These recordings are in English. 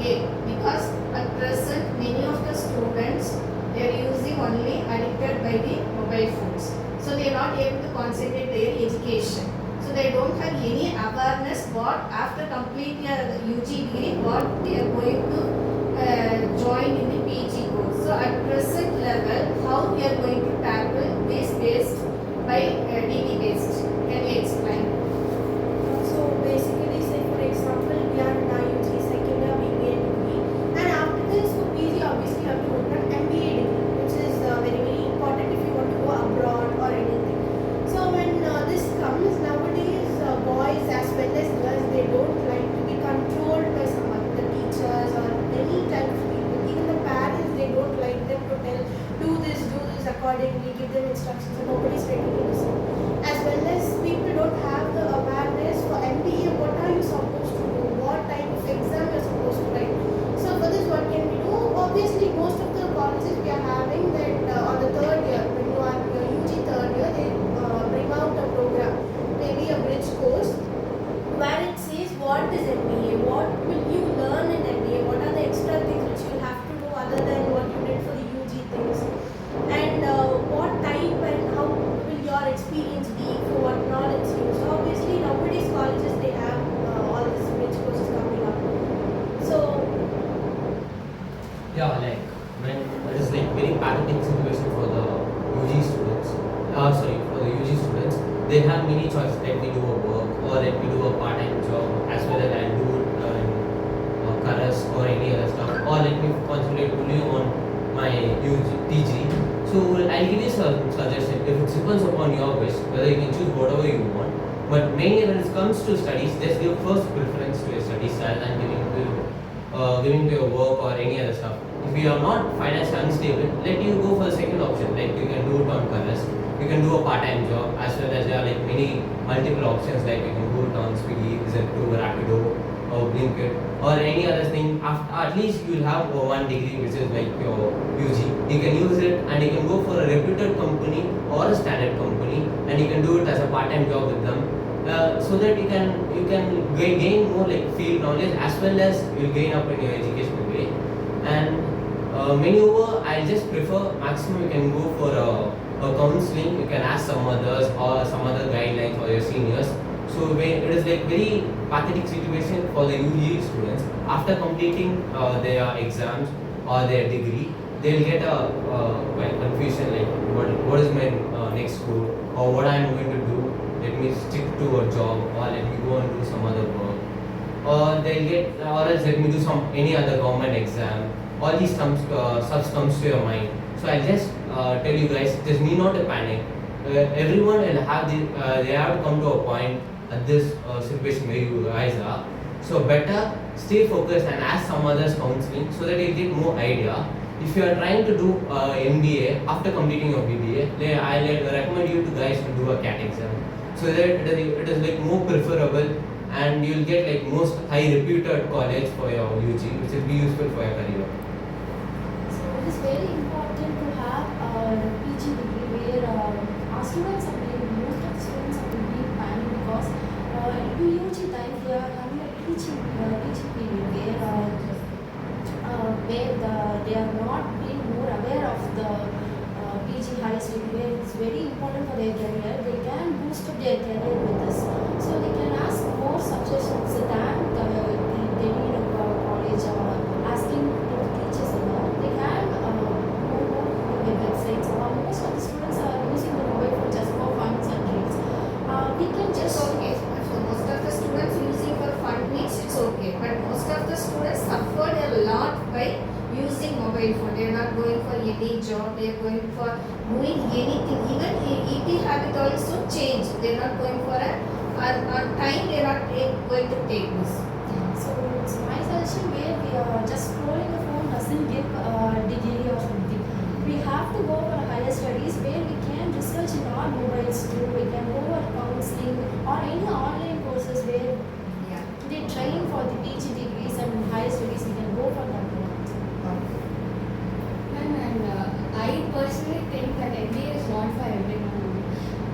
A, because at present many of the students, they are using only addicted by the mobile phones. So they are not able to concentrate their education. So they don't have any awareness what after completing a UG degree, what they are going to join in the PG course. So at present level, how we are going to tackle this based by DD based? Can you explain? So basically, say for example, we are in UG second year BBA degree, and after this for PG, obviously you have to go for an MBA degree, which is very very important if you want to go abroad or anything. So when this comes nowadays, boys as well as girls, they don't like to be controlled by some of the teachers or any type of people. Even the parents, they don't like them to tell do this accordingly, give them instructions, and nobody's ready to listen. As well as people don't have the awareness for MBA, what are you supposed to do, what type of exam you're supposed to write. So for this, what can we do? Obviously, most of the colleges we are having that on the third year, when you are in your UG third year, they bring out a program, maybe a bridge course, where it says what is MBA, what will you learn in MBA, what are the extra things which you have to do other than what you did for the UG things, and what type and how will your experience be, for what knowledge you. So obviously nowadays colleges, they have all these bridge courses coming up. So yeah, like when it is like very pathetic situation for the UG students. For the UG students, they have many choices. Let me do a work, or let me do a part-time job, as well as I'll do it in Karas or any other stuff, or let me concentrate only on my PG. So I'll give you some suggestion. If it depends upon your wish, whether you can choose whatever you want. But mainly when it comes to studies, just give first preference to your study style and giving to your work or any other stuff. If you are not financially unstable, let you go for the second option. Like you can do it on Karas, you can do a part-time job, as well as there are like many multiple options, like you can do it on Swiggy, Zepto, Rapido, or Blinkit, or any other thing. After, at least you will have one degree which is like your UG. You can use it and you can go for a reputed company or a standard company, and you can do it as a part-time job with them, so that you can gain more like field knowledge, as well as you gain up in your educational way. And moreover, I just prefer maximum you can go for a counseling. You can ask some others or some other guidelines for your seniors. So when it is like very pathetic situation for the UG students, after completing their exams or their degree, they will get a confusion like what is my next goal, or what I am going to do. Let me stick to a job, or let me go and do some other work, or they'll get, or else let me do any other government exam. All these stuff comes to your mind. So I just tell you guys, just need not to panic. Everyone will have they have to come to a point at this situation where you guys are. So better stay focused and ask some others counseling, so that you get more idea. If you are trying to do MBA after completing your BBA, I recommend you to guys to do a CAT exam, so that it is like more preferable, and you will get like most high reputed college for your UG, which will be useful for your career. So it is very important to have a PG degree where our students are being, most of the students are being panicked because in UG time we are having a teaching period where they are not being more aware of the PG high degree, where it's very important for their career. They can boost up their career with this, so they can ask more suggestions than they need a college asking to the teachers and all. They can go to the websites. Most of the students are using the mobile phone just for fun and reels. We can just Okay. So most of the students using for fun means it's okay, but most of the students suffered a lot by using mobile phone. They are not going for any job. They are going for doing anything. Even eating habit also change. They are not going for on time. They are not going to take this. So it's my suggestion where we are just scrolling the phone doesn't give a degree or something. We have to go for higher studies where we can research in our mobiles too. We can go for counseling or any online courses where Yeah. they train for the PG degrees and higher studies. We can go for that one. And I personally think that MBA is not for everyone.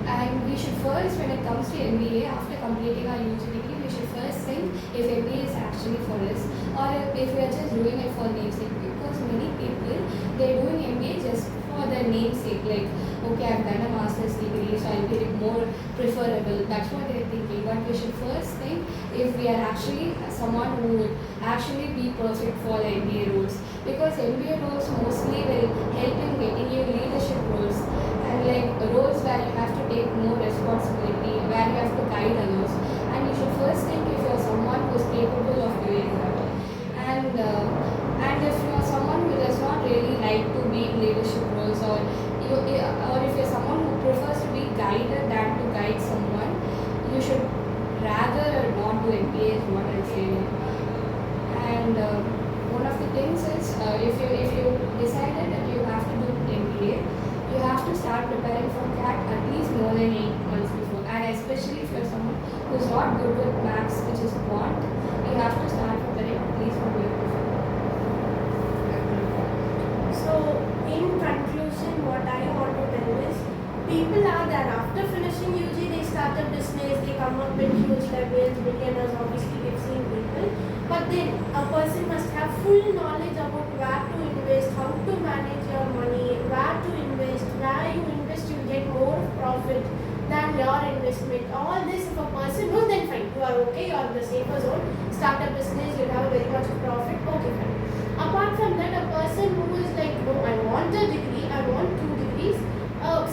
And we should first, when it comes to MBA, after completing our UG degree, we should first think if MBA is actually actually for us, or if we are just doing it for namesake. Because many people, they're doing MBA just for the namesake, like, okay, I've done a master's degree, so I'll be more preferable. That's what they're thinking. But we should first think if we are actually someone who would actually be perfect for the MBA roles, because MBA roles mostly will help in getting you leadership roles, and like roles where you have to take more responsibility, where you have to guide others. And you should first think if you're someone who's capable of doing that. And if you're someone who does not really like to be in leadership roles, or if you're someone who prefers to be guided than to guide someone, you should rather not do MBA is what I'm saying. And one of the things is, if you decided that you have to do MBA, you have to start preparing for CAT at least more than 8 months before. And especially if you're someone who's not good with maths, which is quant, you have to start preparing at least 1 year before. So, in conclusion, what I want to tell is, people are that after finishing UG, they start a business, they come up with huge levels, millionaires, obviously we've seen people. But then, a person must have full knowledge about where to invest, how to manage your money, where to invest, where you invest, you get more profit than your investment. All this, if a person knows, then fine, you are okay, you are in the safer zone, start a business, you'll have very much profit, okay, fine. Apart from that, a person who is like, no, I want a degree, I want 2 degrees.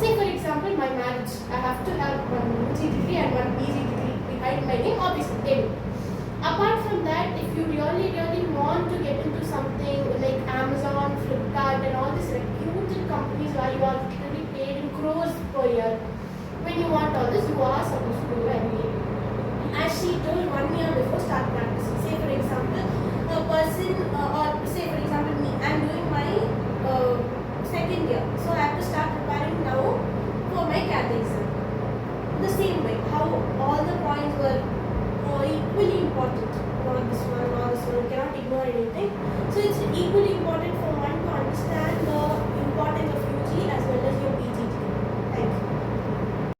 Say for example, my marriage, I have to have 1 UG degree and 1 PG degree behind my name, obviously, then. Apart from that, if you really want to get into something like Amazon, Flipkart and all these reputed companies where you are literally paid in crores per year, when you want all this, you are supposed to do MBA. As she told, 1 year before start practicing. Say for example, a person, or say for example me, I'm doing